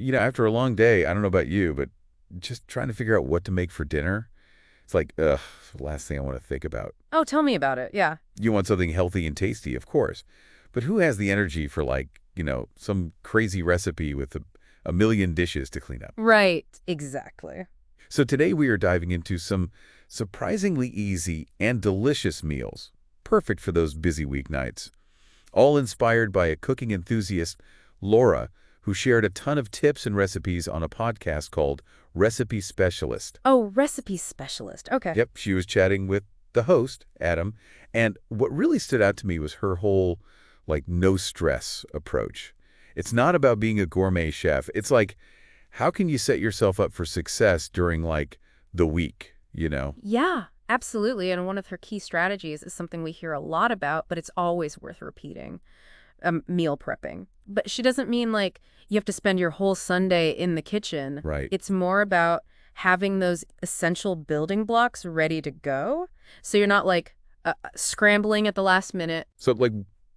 After a long day, I don't know about you, but just trying to figure out what to make for dinner, it's like, ugh, the last thing I want to think about. Oh, tell me about it. Yeah. You want something healthy and tasty, of course, but who has the energy for some crazy recipe with a million dishes to clean up? Right. Exactly. So today we are diving into some surprisingly easy and delicious meals, perfect for those busy weeknights, all inspired by a cooking enthusiast, Laura, who shared a ton of tips and recipes on a podcast called Recipe Specialist. Oh, recipe specialist. Okay. Yep, she was chatting with the host, Adam, and what really stood out to me was her whole, no stress approach. It's not about being a gourmet chef. It's like, how can you set yourself up for success during, the week? Yeah, absolutely. And one of her key strategies is something we hear a lot about, but it's always worth repeating. Meal prepping. But she doesn't mean like you have to spend your whole Sunday in the kitchen. Right. It's more about having those essential building blocks ready to go. So you're not like scrambling at the last minute. So,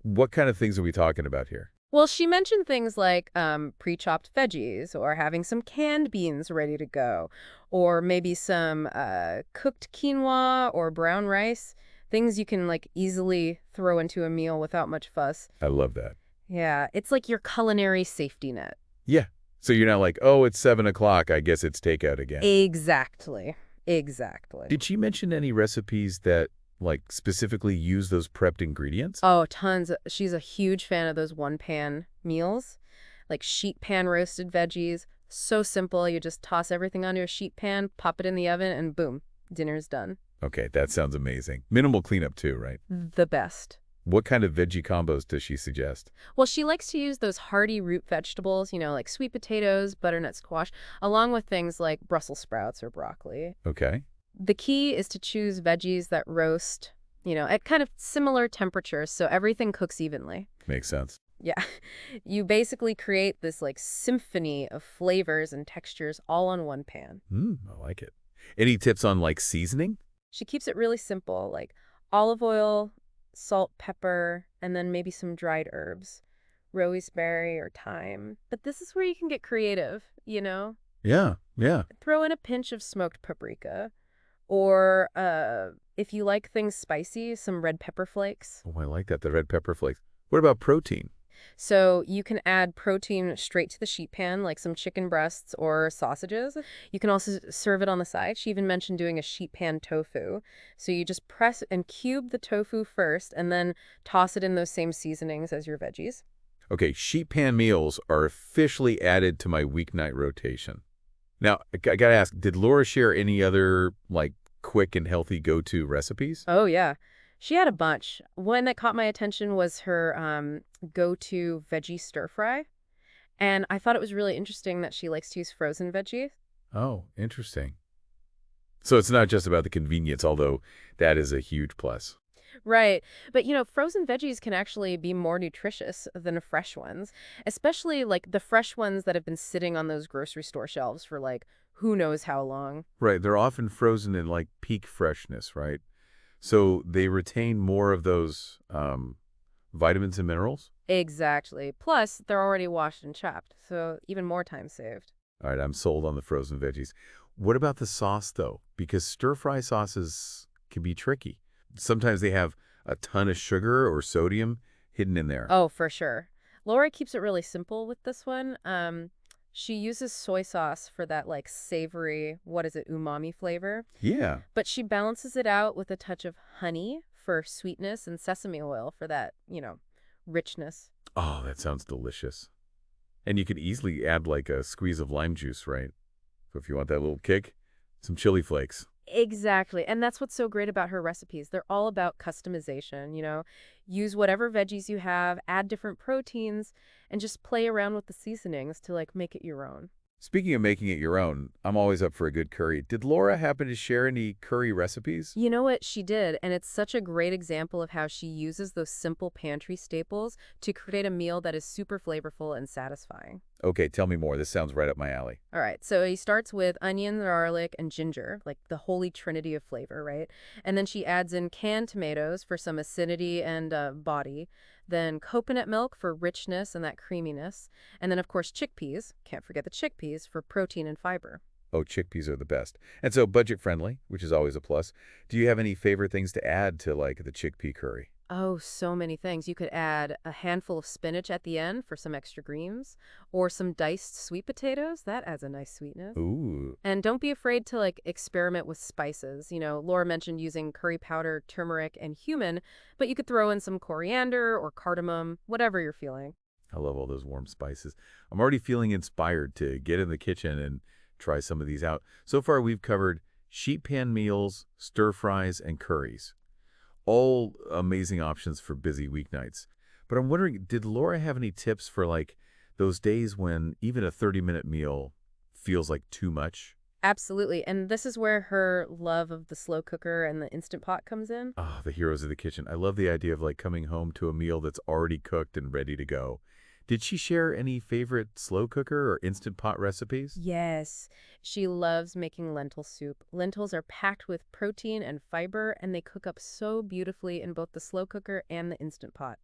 what kind of things are we talking about here? Well, she mentioned things like pre-chopped veggies or having some canned beans ready to go or maybe some cooked quinoa or brown rice, things you can like easily throw into a meal without much fuss. I love that. Yeah, it's like your culinary safety net. Yeah. So you're not like, oh, it's 7 o'clock. I guess it's takeout again. Exactly. Exactly. Did she mention any recipes that, specifically use those prepped ingredients? Oh, tons. She's a huge fan of those one-pan meals, like sheet pan roasted veggies. So simple. You just toss everything onto a sheet pan, pop it in the oven, and boom, dinner's done. Okay, that sounds amazing. Minimal cleanup too, right? The best. What kind of veggie combos does she suggest? Well, she likes to use those hearty root vegetables, like sweet potatoes, butternut squash, along with things like Brussels sprouts or broccoli. Okay. The key is to choose veggies that roast, at kind of similar temperatures so everything cooks evenly. Makes sense. Yeah. You basically create this like symphony of flavors and textures all on one pan. I like it. Any tips on, seasoning? She keeps it really simple, like olive oil, salt, pepper, and then maybe some dried herbs, rosemary or thyme. But this is where you can get creative. Yeah, yeah. Throw in a pinch of smoked paprika. Or if you like things spicy, some red pepper flakes. Oh, I like that, the red pepper flakes. What about protein? So you can add protein straight to the sheet pan, like some chicken breasts or sausages. You can also serve it on the side. She even mentioned doing a sheet pan tofu. So you just press and cube the tofu first and then toss it in those same seasonings as your veggies. Okay, sheet pan meals are officially added to my weeknight rotation. Now, I gotta ask, did Laura share any other, quick and healthy go-to recipes? Oh, yeah. She had a bunch. One that caught my attention was her go-to veggie stir fry. And I thought it was really interesting that she likes to use frozen veggies. Oh, interesting. So it's not just about the convenience, although that is a huge plus. Right. But, frozen veggies can actually be more nutritious than fresh ones, especially like the fresh ones that have been sitting on those grocery store shelves for who knows how long. Right, they're often frozen in, peak freshness, right? So they retain more of those vitamins and minerals? Exactly. Plus, they're already washed and chopped, so even more time saved. All right, I'm sold on the frozen veggies. What about the sauce, though? Because stir-fry sauces can be tricky. Sometimes they have a ton of sugar or sodium hidden in there. Oh, for sure. Laura keeps it really simple with this one. She uses soy sauce for that savory, what is it, umami flavor. Yeah. But she balances it out with a touch of honey for sweetness and sesame oil for that, richness. Oh, that sounds delicious. And you could easily add a squeeze of lime juice, right? So if you want that little kick, some chili flakes. Exactly. And that's what's so great about her recipes. They're all about customization. Use whatever veggies you have, add different proteins, and just play around with the seasonings to make it your own. Speaking of making it your own, I'm always up for a good curry. Did Laura happen to share any curry recipes? You know what? She did, and it's such a great example of how she uses those simple pantry staples to create a meal that is super flavorful and satisfying. Okay, tell me more. This sounds right up my alley. All right, so he starts with onion, garlic, and ginger, like the holy trinity of flavor, right? And then she adds in canned tomatoes for some acidity and body, then coconut milk for richness and that creaminess, and then, of course, chickpeas. Can't forget the chickpeas for protein and fiber. Oh, chickpeas are the best. And so budget friendly, which is always a plus. Do you have any favorite things to add to like the chickpea curry? Oh, so many things. You could add a handful of spinach at the end for some extra greens, or some diced sweet potatoes. That adds a nice sweetness. Ooh, And don't be afraid to like experiment with spices. Laura mentioned using curry powder, turmeric, and cumin, but you could throw in some coriander or cardamom, whatever you're feeling. I love all those warm spices. I'm already feeling inspired to get in the kitchen and try some of these out. So far, we've covered sheet pan meals, stir fries, and curries. All amazing options for busy weeknights. But I'm wondering, did Laura have any tips for like those days when even a 30-minute meal feels like too much? Absolutely. And this is where her love of the slow cooker and the Instant Pot comes in. Ah, the heroes of the kitchen. I love the idea of like coming home to a meal that's already cooked and ready to go. Did she share any favorite slow cooker or Instant Pot recipes? Yes, she loves making lentil soup. Lentils are packed with protein and fiber, and they cook up so beautifully in both the slow cooker and the Instant Pot.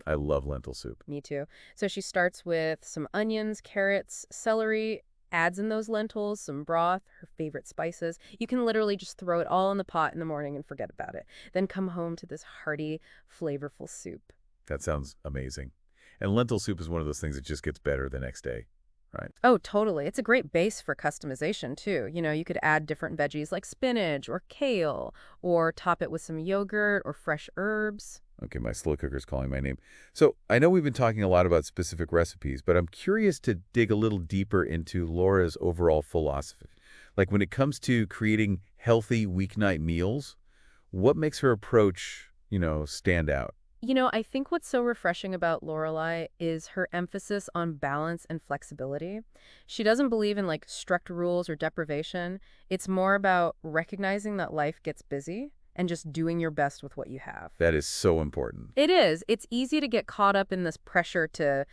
I love lentil soup. Me too. So she starts with some onions, carrots, celery, adds in those lentils, some broth, her favorite spices. You can literally just throw it all in the pot in the morning and forget about it. Then come home to this hearty, flavorful soup. That sounds amazing. And lentil soup is one of those things that just gets better the next day, right? Oh, totally. It's a great base for customization, too. You could add different veggies like spinach or kale, or top it with some yogurt or fresh herbs. Okay, my slow cooker's calling my name. So I know we've been talking a lot about specific recipes, but I'm curious to dig a little deeper into Laura's overall philosophy. Like when it comes to creating healthy weeknight meals, what makes her approach, stand out? I think what's so refreshing about Lorelai is her emphasis on balance and flexibility. She doesn't believe in like strict rules or deprivation. It's more about recognizing that life gets busy and just doing your best with what you have. That is so important. It is. It's easy to get caught up in this pressure to,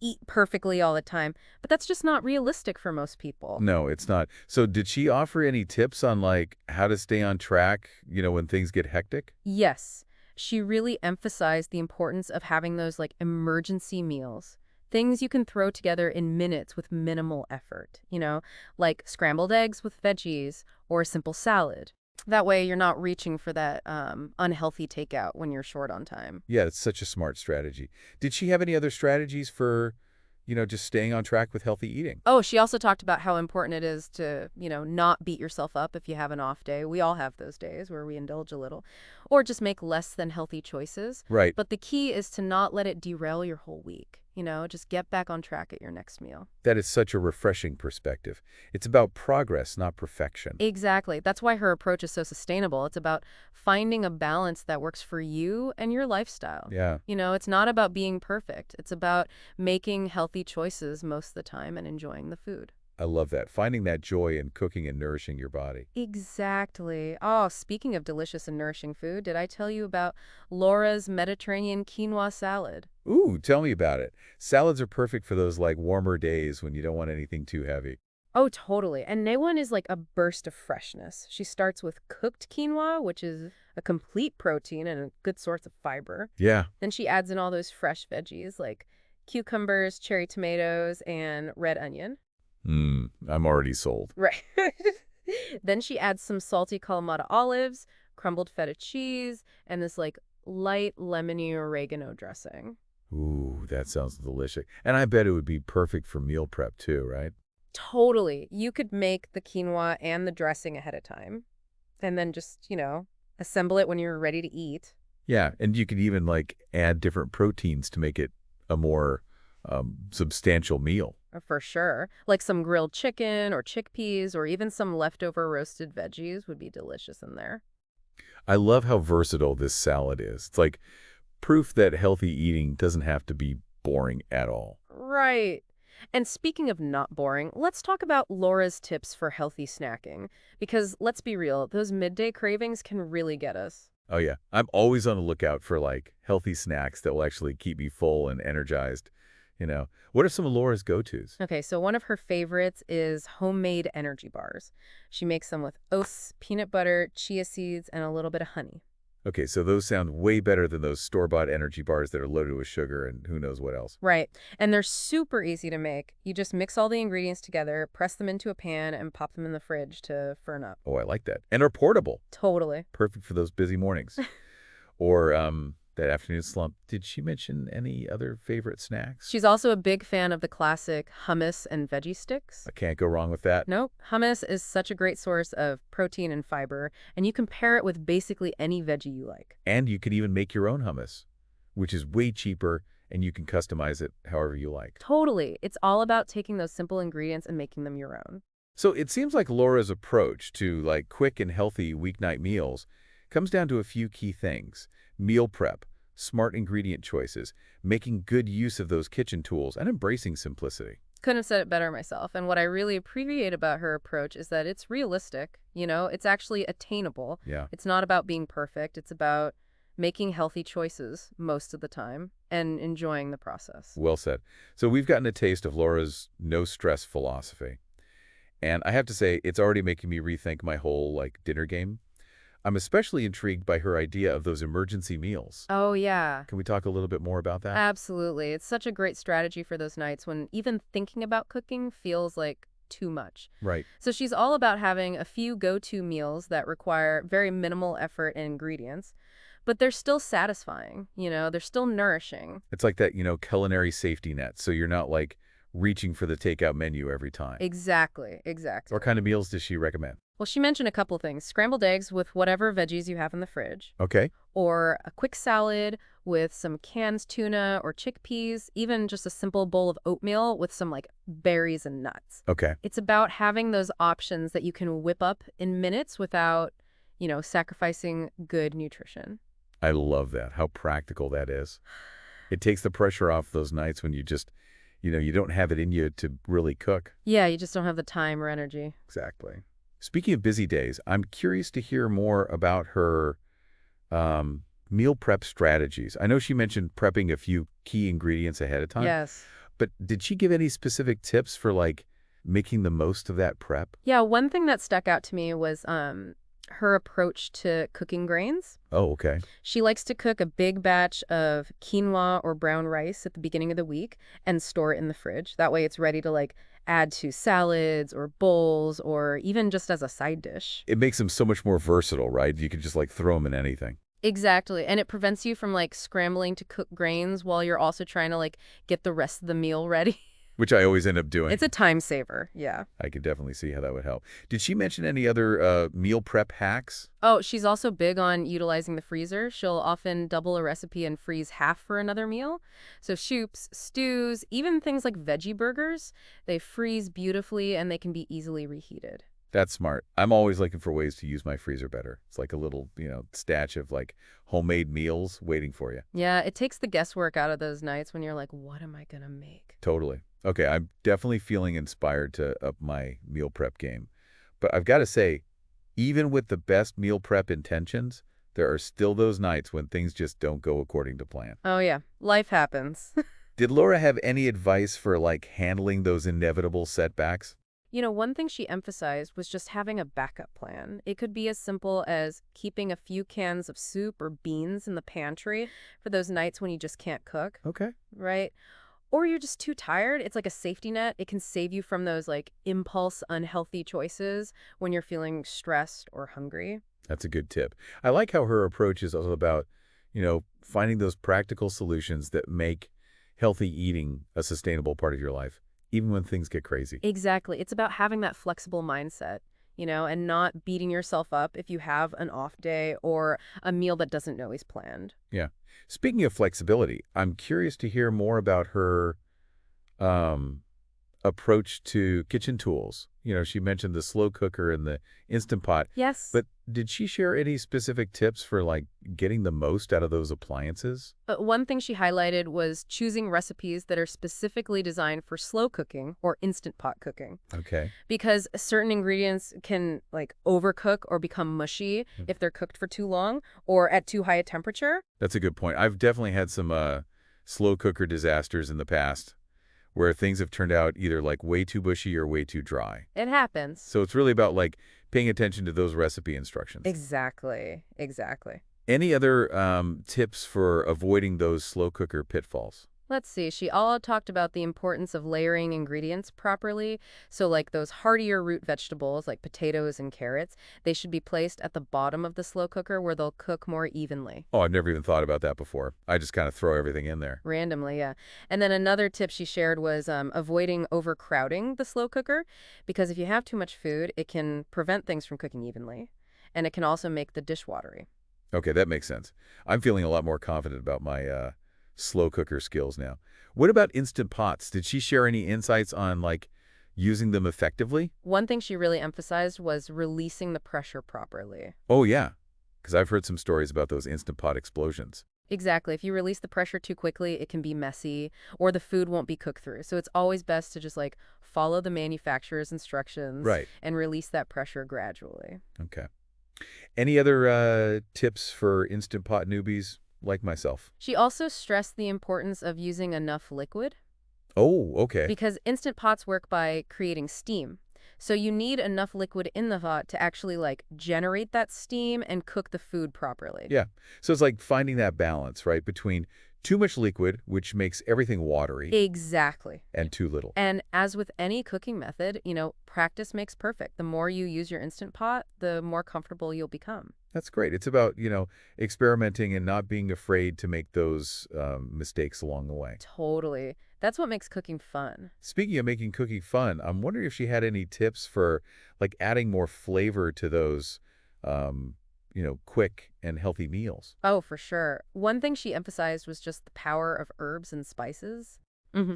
eat perfectly all the time, but that's just not realistic for most people. No, it's not. So did she offer any tips on like how to stay on track, when things get hectic? Yes, she really emphasized the importance of having those like emergency meals. Things you can throw together in minutes with minimal effort, like scrambled eggs with veggies or a simple salad. That way you're not reaching for that unhealthy takeout when you're short on time. Yeah, it's such a smart strategy. Did she have any other strategies for, just staying on track with healthy eating? Oh, she also talked about how important it is to, not beat yourself up if you have an off day. We all have those days where we indulge a little, or just make less than healthy choices. Right. But the key is to not let it derail your whole week. Just get back on track at your next meal. That is such a refreshing perspective. It's about progress, not perfection. Exactly. That's why her approach is so sustainable. It's about finding a balance that works for you and your lifestyle. Yeah, It's not about being perfect. It's about making healthy choices most of the time and enjoying the food. I love that. Finding that joy in cooking and nourishing your body. Exactly. Oh, speaking of delicious and nourishing food, did I tell you about Laura's Mediterranean quinoa salad? Ooh, tell me about it. Salads are perfect for those like warmer days when you don't want anything too heavy. Oh, totally. And Newan is like a burst of freshness. She starts with cooked quinoa, which is a complete protein and a good source of fiber. Yeah. Then she adds in all those fresh veggies like cucumbers, cherry tomatoes, and red onion. I'm already sold. Right. Then she adds some salty Kalamata olives, crumbled feta cheese, and this like light lemony oregano dressing. Ooh, that sounds delicious. And I bet it would be perfect for meal prep too, right? Totally. You could make the quinoa and the dressing ahead of time and then just, assemble it when you're ready to eat. Yeah, and you could even like add different proteins to make it a more substantial meal. For sure. Like some grilled chicken or chickpeas or even some leftover roasted veggies would be delicious in there. I love how versatile this salad is. It's like proof that healthy eating doesn't have to be boring at all. Right. And speaking of not boring, let's talk about Laura's tips for healthy snacking. Because let's be real, those midday cravings can really get us. Oh yeah, I'm always on the lookout for like healthy snacks that will actually keep me full and energized. What are some of Laura's go-tos? Okay, so one of her favorites is homemade energy bars. She makes them with oats, peanut butter, chia seeds, and a little bit of honey. Okay, so those sound way better than those store-bought energy bars that are loaded with sugar and who knows what else. Right. And they're super easy to make. You just mix all the ingredients together, press them into a pan, and pop them in the fridge to firm up. Oh, I like that. And are portable. Totally. Perfect for those busy mornings. Or that afternoon slump. Did she mention any other favorite snacks? She's also a big fan of the classic hummus and veggie sticks. I can't go wrong with that. Nope. Hummus is such a great source of protein and fiber, and you can pair it with basically any veggie you like. And you can even make your own hummus, which is way cheaper, and you can customize it however you like. Totally. It's all about taking those simple ingredients and making them your own. So it seems like Laura's approach to quick and healthy weeknight meals comes down to a few key things: meal prep, smart ingredient choices, making good use of those kitchen tools, and embracing simplicity. Couldn't have said it better myself. And what I really appreciate about her approach is that it's realistic. It's actually attainable. Yeah. It's not about being perfect. It's about making healthy choices most of the time and enjoying the process. Well said. So we've gotten a taste of Laura's no-stress philosophy. And I have to say, it's already making me rethink my whole dinner game. I'm especially intrigued by her idea of those emergency meals. Oh, yeah. Can we talk a little bit more about that? Absolutely. It's such a great strategy for those nights when even thinking about cooking feels like too much. Right. So she's all about having a few go-to meals that require very minimal effort and ingredients, but they're still satisfying. They're still nourishing. It's like that, culinary safety net. So you're not reaching for the takeout menu every time. Exactly. Exactly. What kind of meals does she recommend? Well, she mentioned a couple things. Scrambled eggs with whatever veggies you have in the fridge, Okay. or a quick salad with some canned tuna or chickpeas, even just a simple bowl of oatmeal with some berries and nuts. Okay. It's about having those options that you can whip up in minutes without, sacrificing good nutrition. I love that, how practical that is. It takes the pressure off those nights when you just, you don't have it in you to really cook. Yeah, you just don't have the time or energy. Exactly. Speaking of busy days, I'm curious to hear more about her meal prep strategies. I know she mentioned prepping a few key ingredients ahead of time. Yes. But did she give any specific tips for making the most of that prep? Yeah, one thing that stuck out to me was her approach to cooking grains. Oh, okay. She likes to cook a big batch of quinoa or brown rice at the beginning of the week and store it in the fridge. That way it's ready to add to salads or bowls or even just as a side dish. It makes them so much more versatile, right? You can just throw them in anything. Exactly. And it prevents you from scrambling to cook grains while you're also trying to get the rest of the meal ready. Which I always end up doing. It's a time saver. Yeah. I could definitely see how that would help. Did she mention any other meal prep hacks? Oh, she's also big on utilizing the freezer. She'll often double a recipe and freeze half for another meal. So soups, stews, even things like veggie burgers, they freeze beautifully and they can be easily reheated. That's smart. I'm always looking for ways to use my freezer better. It's like a little, stash of homemade meals waiting for you. Yeah, it takes the guesswork out of those nights when you're like, what am I going to make? Totally. Okay, I'm definitely feeling inspired to up my meal prep game. But I've got to say, even with the best meal prep intentions, there are still those nights when things just don't go according to plan. Oh, yeah. Life happens. Did Laura have any advice for handling those inevitable setbacks? One thing she emphasized was just having a backup plan. It could be as simple as keeping a few cans of soup or beans in the pantry for those nights when you just can't cook. Okay. Right? Or you're just too tired. It's like a safety net. It can save you from those impulse unhealthy choices when you're feeling stressed or hungry. That's a good tip. I like how her approach is all about, finding those practical solutions that make healthy eating a sustainable part of your life, even when things get crazy. Exactly. It's about having that flexible mindset, and not beating yourself up if you have an off day or a meal that doesn't always planned. Yeah. Speaking of flexibility, I'm curious to hear more about her approach to kitchen tools. She mentioned the slow cooker and the Instant Pot. Yes. But did she share any specific tips for getting the most out of those appliances? One thing she highlighted was choosing recipes that are specifically designed for slow cooking or Instant Pot cooking. Okay. Because certain ingredients can overcook or become mushy if they're cooked for too long or at too high a temperature. That's a good point. I've definitely had some slow cooker disasters in the past. where things have turned out either like way too bushy or way too dry. It happens. So it's really about like paying attention to those recipe instructions. Exactly. Exactly. Any other tips for avoiding those slow cooker pitfalls? Let's see. She all talked about the importance of layering ingredients properly. So like those heartier root vegetables like potatoes and carrots, they should be placed at the bottom of the slow cooker where they'll cook more evenly. Oh, I've never even thought about that before. I just kind of throw everything in there. Randomly, yeah. And then another tip she shared was avoiding overcrowding the slow cooker, because if you have too much food, it can prevent things from cooking evenly, and it can also make the dish watery. Okay, that makes sense. I'm feeling a lot more confident about my slow cooker skills now. What about Instant Pots? Did she share any insights on, like, using them effectively? One thing she really emphasized was releasing the pressure properly. Oh, yeah, because I've heard some stories about those Instant Pot explosions. Exactly. If you release the pressure too quickly, it can be messy or the food won't be cooked through. So it's always best to just like follow the manufacturer's instructions Right. and release that pressure gradually. Okay. Any other tips for Instant Pot newbies like myself? She also stressed the importance of using enough liquid Oh, okay. because instant pots work by creating steam. So you need enough liquid in the pot to actually like generate that steam and cook the food properly. Yeah. So it's like finding that balance, right, between too much liquid, which makes everything watery, Exactly. and too little. And as with any cooking method, practice makes perfect. The more you use your Instant Pot, the more comfortable you'll become. That's great. It's about, experimenting and not being afraid to make those mistakes along the way. Totally. That's what makes cooking fun. Speaking of making cooking fun, I'm wondering if she had any tips for, like, adding more flavor to those, quick and healthy meals. Oh, for sure. One thing she emphasized was just the power of herbs and spices.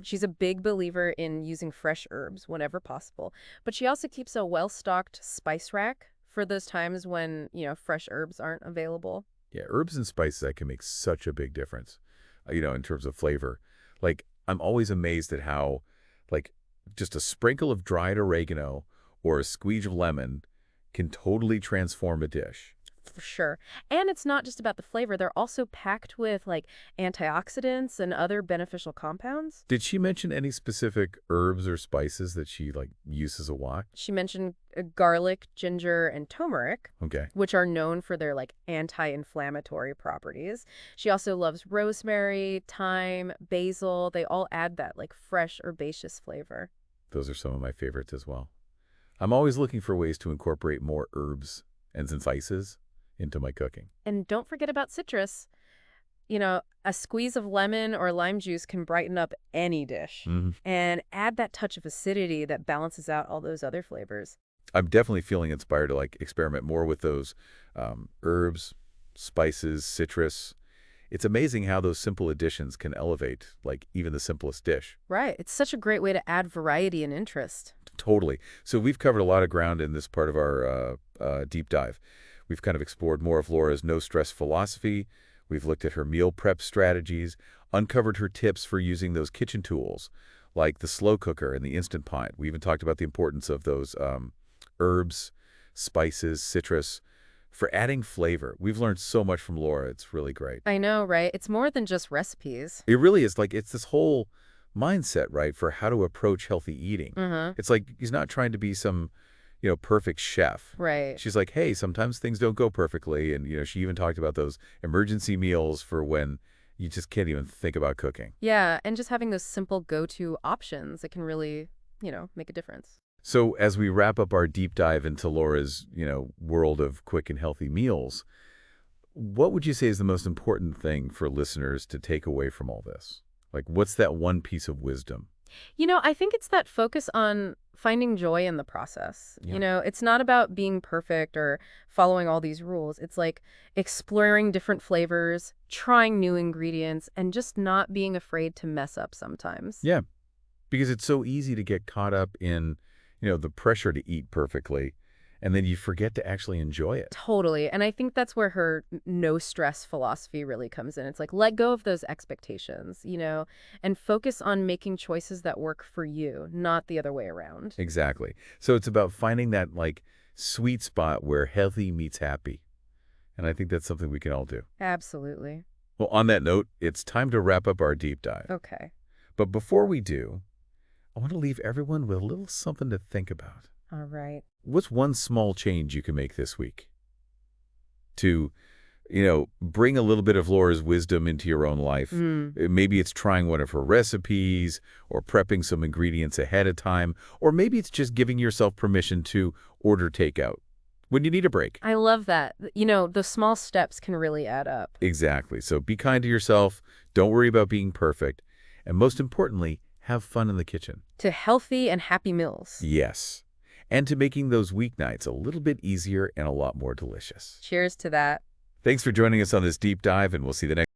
She's a big believer in using fresh herbs whenever possible, but she also keeps a well-stocked spice rack for those times when, fresh herbs aren't available. Yeah, herbs and spices that can make such a big difference, in terms of flavor. Like, I'm always amazed at how, like, just a sprinkle of dried oregano or a squeeze of lemon can totally transform a dish. For sure. And it's not just about the flavor. They're also packed with like antioxidants and other beneficial compounds. Did she mention any specific herbs or spices that she, like, uses a lot? She mentioned garlic, ginger, and turmeric, Okay. which are known for their like anti-inflammatory properties. She also loves rosemary, thyme, basil. They all add that like fresh herbaceous flavor. Those are some of my favorites as well. I'm always looking for ways to incorporate more herbs and spices into my cooking. And don't forget about citrus. A squeeze of lemon or lime juice can brighten up any dish and add that touch of acidity that balances out all those other flavors. I'm definitely feeling inspired to, like, experiment more with those herbs, spices, citrus. It's amazing how those simple additions can elevate, like, even the simplest dish. Right. It's such a great way to add variety and interest. Totally. So we've covered a lot of ground in this part of our deep dive. We've kind of explored more of Laura's no-stress philosophy. We've looked at her meal prep strategies, uncovered her tips for using those kitchen tools, like the slow cooker and the Instant Pot. We even talked about the importance of those herbs, spices, citrus, for adding flavor. We've learned so much from Laura. It's really great. I know, right? It's more than just recipes. It really is. Like, it's this whole mindset, right, for how to approach healthy eating. It's like he's not trying to be some, perfect chef. Right. She's like, hey, sometimes things don't go perfectly. And, she even talked about those emergency meals for when you just can't even think about cooking. Yeah, and just having those simple go-to options, it can really, make a difference. So as we wrap up our deep dive into Laura's, world of quick and healthy meals, what would you say is the most important thing for listeners to take away from all this? Like, what's that one piece of wisdom? I think it's that focus on finding joy in the process. Yeah. It's not about being perfect or following all these rules. It's like exploring different flavors, trying new ingredients, and just not being afraid to mess up sometimes. Yeah, because it's so easy to get caught up in, the pressure to eat perfectly, and then you forget to actually enjoy it. Totally. And I think that's where her no stress philosophy really comes in. It's like let go of those expectations, and focus on making choices that work for you, not the other way around. Exactly. So it's about finding that, like, sweet spot where healthy meets happy. And I think that's something we can all do. Absolutely. Well, on that note, it's time to wrap up our deep dive. Okay. But before we do, I want to leave everyone with a little something to think about. All right. What's one small change you can make this week to bring a little bit of Laura's wisdom into your own life? Maybe it's trying one of her recipes or prepping some ingredients ahead of time, or maybe it's just giving yourself permission to order takeout when you need a break. I love that. The small steps can really add up. Exactly. So be kind to yourself. Don't worry about being perfect. And most importantly, have fun in the kitchen. To healthy and happy meals. Yes. And to making those weeknights a little bit easier and a lot more delicious. Cheers to that. Thanks for joining us on this deep dive, and we'll see you the next